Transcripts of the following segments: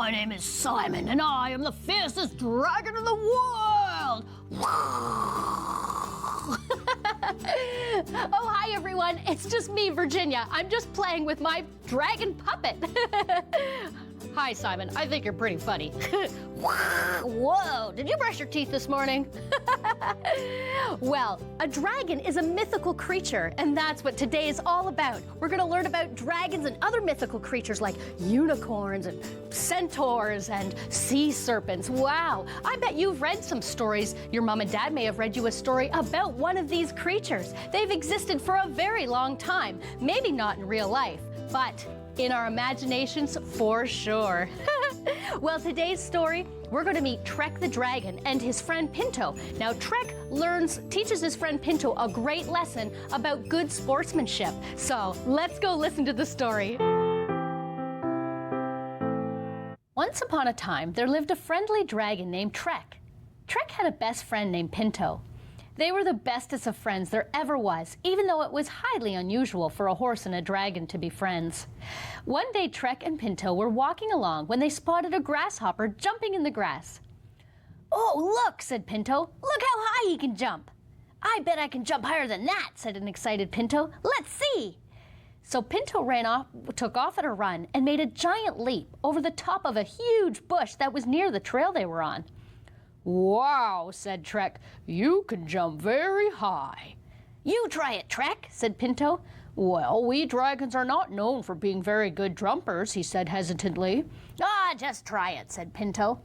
My name is Simon, and I am the fiercest dragon in the world! Oh, hi everyone. It's just me, Virginia. I'm just playing with my dragon puppet. Hi, Simon. I think you're pretty funny. Whoa, did you brush your teeth this morning? Well, a dragon is a mythical creature, and that's what today is all about. We're going to learn about dragons and other mythical creatures like unicorns and centaurs and sea serpents. Wow, I bet you've read some stories. Your mom and dad may have read you a story about one of these creatures. They've existed for a very long time, maybe not in real life, but in our imaginations for sure. Well, today's story, we're going to meet Trek the dragon and his friend Pinto. Now, Trek teaches his friend Pinto a great lesson about good sportsmanship. So let's go listen to the story. Once upon a time, there lived a friendly dragon named Trek. Trek had a best friend named Pinto. They were the bestest of friends there ever was, even though it was highly unusual for a horse and a dragon to be friends. One day, Trek and Pinto were walking along when they spotted a grasshopper jumping in the grass. "Oh, look," said Pinto. "Look how high he can jump." "I bet I can jump higher than that," said an excited Pinto. "Let's see." So Pinto took off at a run and made a giant leap over the top of a huge bush that was near the trail they were on. "Wow," said Trek, "you can jump very high." "You try it, Trek," said Pinto. "Well, we dragons are not known for being very good jumpers," he said hesitantly. Just try it," said Pinto.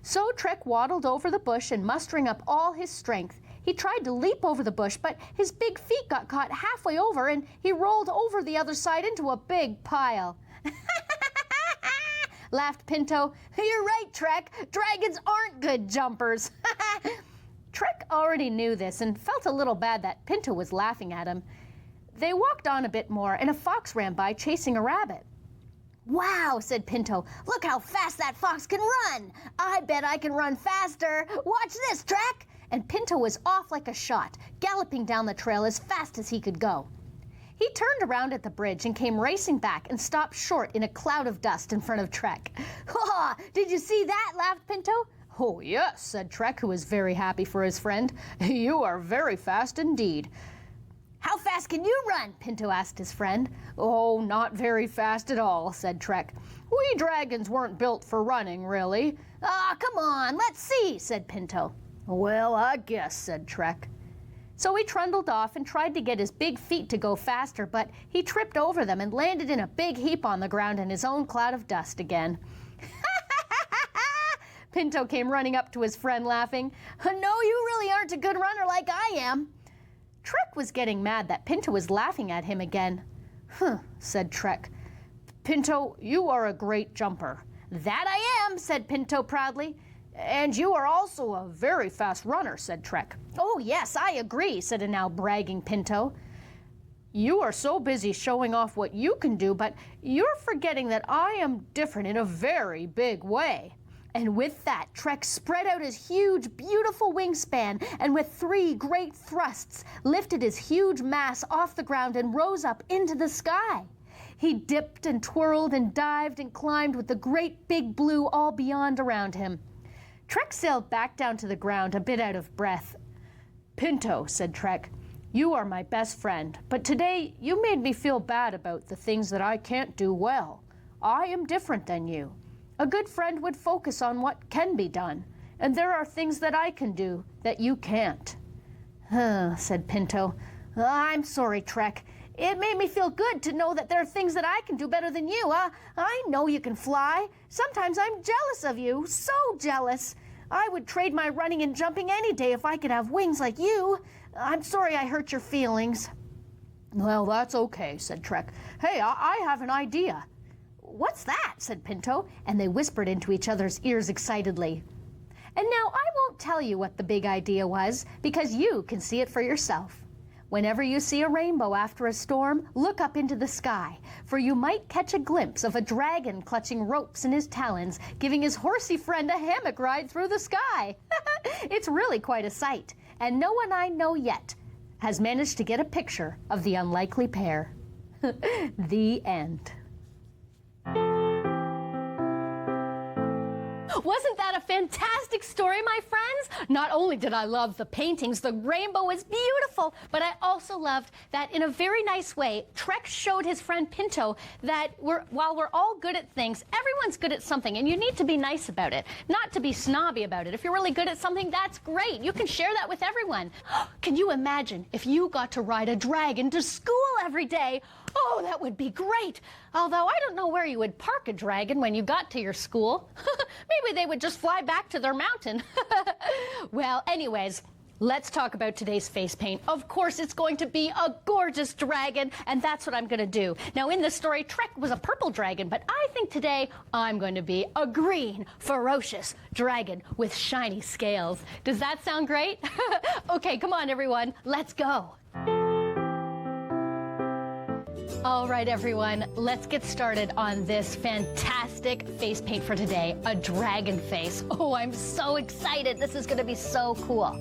So Trek waddled over the bush and mustering up all his strength, he tried to leap over the bush, but his big feet got caught halfway over and he rolled over the other side into a big pile. Laughed Pinto. "You're right, Trek. Dragons aren't good jumpers." Trek already knew this and felt a little bad that Pinto was laughing at him. They walked on a bit more and a fox ran by chasing a rabbit. "Wow," said Pinto. "Look how fast that fox can run. I bet I can run faster. Watch this, Trek." And Pinto was off like a shot, galloping down the trail as fast as he could go. He turned around at the bridge and came racing back and stopped short in a cloud of dust in front of Trek. "Ha! Did you see that?" laughed Pinto. "Oh, yes," said Trek, who was very happy for his friend. "You are very fast indeed." "How fast can you run?" Pinto asked his friend. "Oh, not very fast at all," said Trek. "We dragons weren't built for running, really." Come on, let's see," said Pinto. "Well, I guess," said Trek. So he trundled off and tried to get his big feet to go faster, but he tripped over them and landed in a big heap on the ground in his own cloud of dust again. Pinto came running up to his friend laughing. "No, you really aren't a good runner like I am." Trek was getting mad that Pinto was laughing at him again. Said Trek. "Pinto, you are a great jumper." "That I am," said Pinto proudly. "And you are also a very fast runner," said Trek. "Oh, yes, I agree," said a now bragging Pinto. "You are so busy showing off what you can do, but you're forgetting that I am different in a very big way." And with that, Trek spread out his huge, beautiful wingspan and with 3 great thrusts lifted his huge mass off the ground and rose up into the sky. He dipped and twirled and dived and climbed with the great big blue all beyond around him. Trek sailed back down to the ground, a bit out of breath. "Pinto," said Trek, "you are my best friend, but today you made me feel bad about the things that I can't do well. I am different than you. A good friend would focus on what can be done, and there are things that I can do that you can't." Said Pinto. "I'm sorry, Trek. It made me feel good to know that there are things that I can do better than you. I know you can fly. Sometimes I'm jealous of you, so jealous. I would trade my running and jumping any day if I could have wings like you. I'm sorry I hurt your feelings." "Well, that's okay," said Trek. "Hey, I have an idea." "What's that?" said Pinto, and they whispered into each other's ears excitedly. And now I won't tell you what the big idea was, because you can see it for yourself. Whenever you see a rainbow after a storm, look up into the sky, for you might catch a glimpse of a dragon clutching ropes in his talons, giving his horsey friend a hammock ride through the sky. It's really quite a sight, and no one I know yet has managed to get a picture of the unlikely pair. The end. Wasn't that a fantastic story, my friends? Not only did I love the paintings, the rainbow was beautiful, but I also loved that in a very nice way, Trek showed his friend Pinto that while we're all good at things, everyone's good at something, and you need to be nice about it, not to be snobby about it. If you're really good at something, that's great. You can share that with everyone. Can you imagine if you got to ride a dragon to school every day? Oh, that would be great. Although I don't know where you would park a dragon when you got to your school. Maybe they would just fly back to their mountain. Well, anyways, let's talk about today's face paint. Of course, it's going to be a gorgeous dragon, and that's what I'm going to do. Now, in this story, Trek was a purple dragon, but I think today I'm going to be a green, ferocious dragon with shiny scales. Does that sound great? Okay, come on, everyone. Let's go. All right, everyone, let's get started on this fantastic face paint for today, a dragon face. Oh, I'm so excited. This is going to be so cool.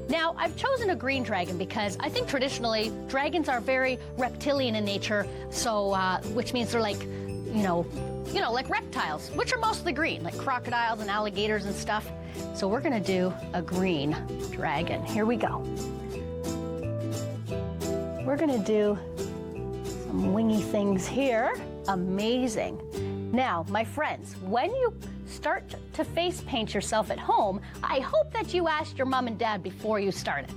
Now, I've chosen a green dragon because I think traditionally dragons are very reptilian in nature, so which means they're like, like reptiles, which are mostly green, like crocodiles and alligators and stuff. So we're going to do a green dragon. Here we go. We're going to do wingy things here. Amazing. Now, my friends, when you start to face paint yourself at home, I hope that you asked your mom and dad before you started.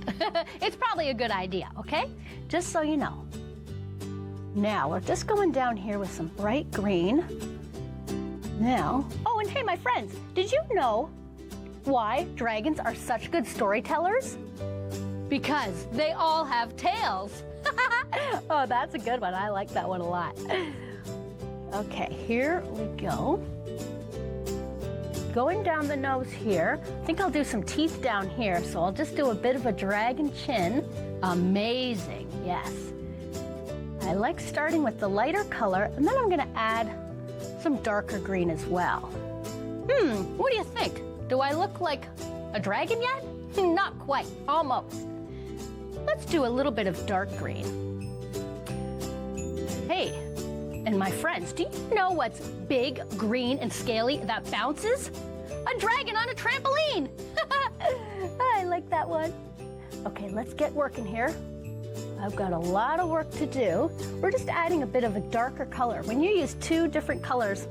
It's probably a good idea, okay? Just so you know. Now, we're just going down here with some bright green. Now, oh, and hey, my friends, did you know why dragons are such good storytellers? Because they all have tails. Oh, that's a good one. I like that one a lot. Okay, here we go. Going down the nose here. I think I'll do some teeth down here, so I'll just do a bit of a dragon chin. Amazing, yes. I like starting with the lighter color, and then I'm going to add some darker green as well. What do you think? Do I look like a dragon yet? Not quite, almost. Let's do a little bit of dark green. Hey, and my friends, do you know what's big, green, and scaly that bounces? A dragon on a trampoline! I like that one. Okay, let's get working here. I've got a lot of work to do. We're just adding a bit of a darker color. When you use two different colors,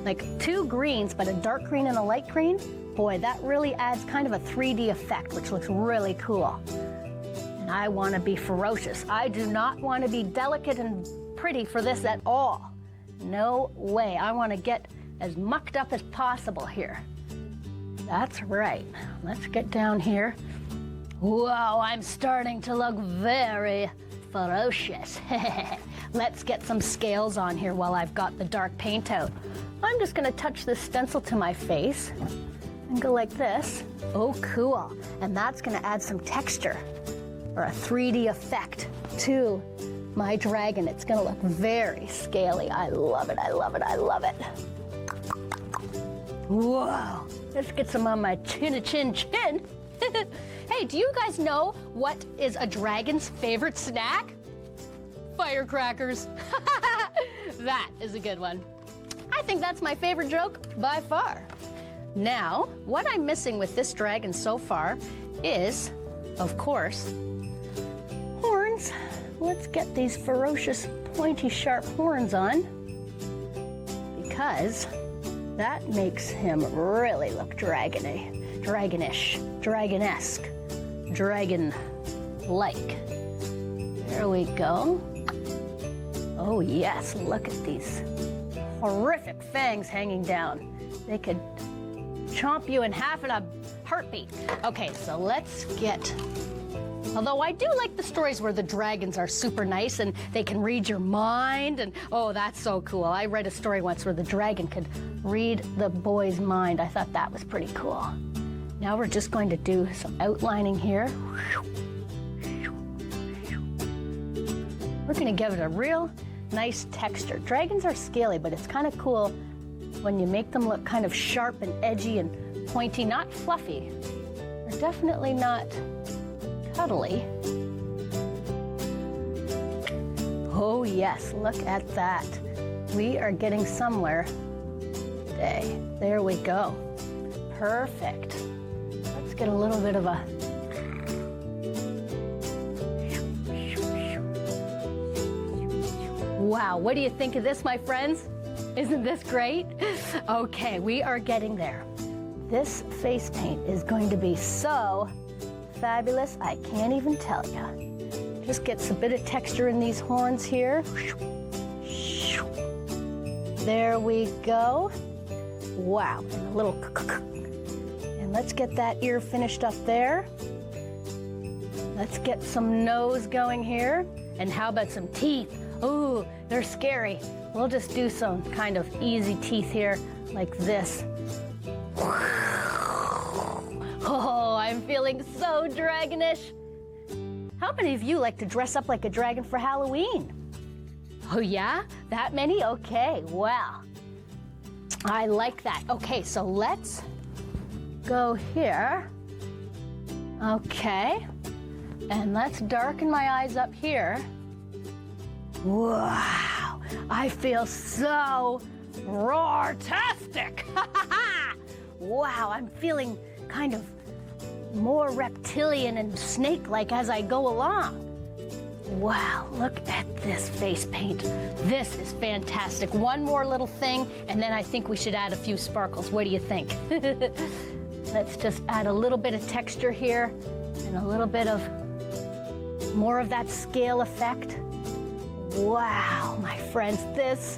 like two greens, but a dark green and a light green, boy, that really adds kind of a 3D effect, which looks really cool. And I want to be ferocious. I do not want to be delicate and pretty for this at all. No way. I want to get as mucked up as possible here. That's right. Let's get down here. Whoa, I'm starting to look very ferocious. Let's get some scales on here while I've got the dark paint out. I'm just going to touch this stencil to my face and go like this. Oh, cool. And that's going to add some texture or a 3D effect to my dragon. It's going to look very scaly. I love it. I love it. I love it. Whoa. Let's get some on my chin. Hey, do you guys know what is a dragon's favorite snack? Firecrackers. That is a good one. I think that's my favorite joke by far. Now, what I'm missing with this dragon so far is, of course, horns. Let's get these ferocious, pointy, sharp horns on, because that makes him really look dragony, dragonish, dragon-esque, dragon-like. There we go. Oh yes, look at these horrific fangs hanging down. They could chomp you in half in a heartbeat. Okay, so let's get... Although I do like the stories where the dragons are super nice and they can read your mind, and oh, that's so cool. I read a story once where the dragon could read the boy's mind. I thought that was pretty cool. Now we're just going to do some outlining here. We're going to give it a real nice texture. Dragons are scaly, but it's kind of cool when you make them look kind of sharp and edgy and pointy, not fluffy. They're definitely not cuddly. Oh yes, look at that. We are getting somewhere today. There we go. Perfect. Let's get a little bit of a... Wow, what do you think of this, my friends? Isn't this great? Okay, we are getting there. This face paint is going to be so fabulous, I can't even tell you. Just gets a bit of texture in these horns here. There we go. Wow, and a little... And let's get that ear finished up there. Let's get some nose going here. And how about some teeth? Ooh, they're scary. We'll just do some kind of easy teeth here, like this. Oh, I'm feeling so dragonish. How many of you like to dress up like a dragon for Halloween? Oh yeah? That many? Okay, well, I like that. Okay, so let's go here. Okay, and let's darken my eyes up here. Wow, I feel so roar-tastic. Wow, I'm feeling kind of more reptilian and snake-like as I go along. Wow, look at this face paint. This is fantastic. One more little thing, and then I think we should add a few sparkles. What do you think? Let's just add a little bit of texture here and a little bit of more of that scale effect. Wow, my friends, this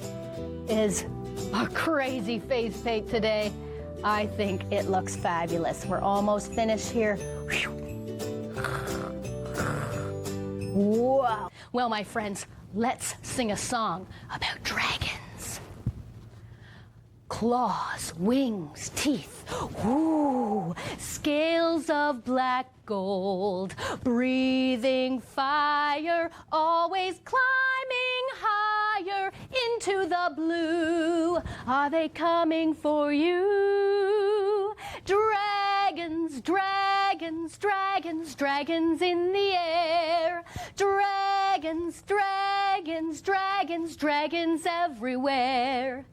is a crazy face paint today. I think it looks fabulous. We're almost finished here. Wow. Well, my friends, let's sing a song about dragons. Claws, wings, teeth, ooh, scales of black gold, breathing fire, always climbing higher into the blue. Are they coming for you? Dragons, dragons, dragons, dragons in the air. Dragons, dragons, dragons, dragons everywhere.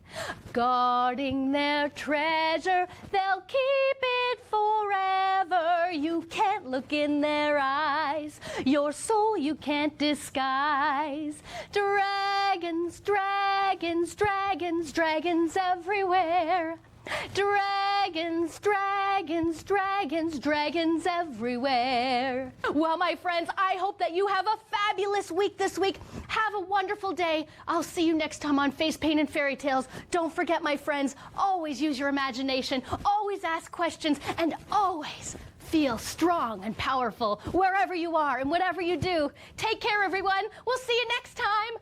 Guarding their treasure, they'll keep it forever. You can't look in their eyes, your soul you can't disguise. Dragons, dragons, dragons, dragons everywhere. Dragons, dragons, dragons, dragons everywhere. Well, my friends, I hope that you have a fabulous week this week. Have a wonderful day. I'll see you next time on Face Paint and Fairy Tales. Don't forget, my friends, always use your imagination, always ask questions, and always feel strong and powerful wherever you are and whatever you do. Take care, everyone. We'll see you next time.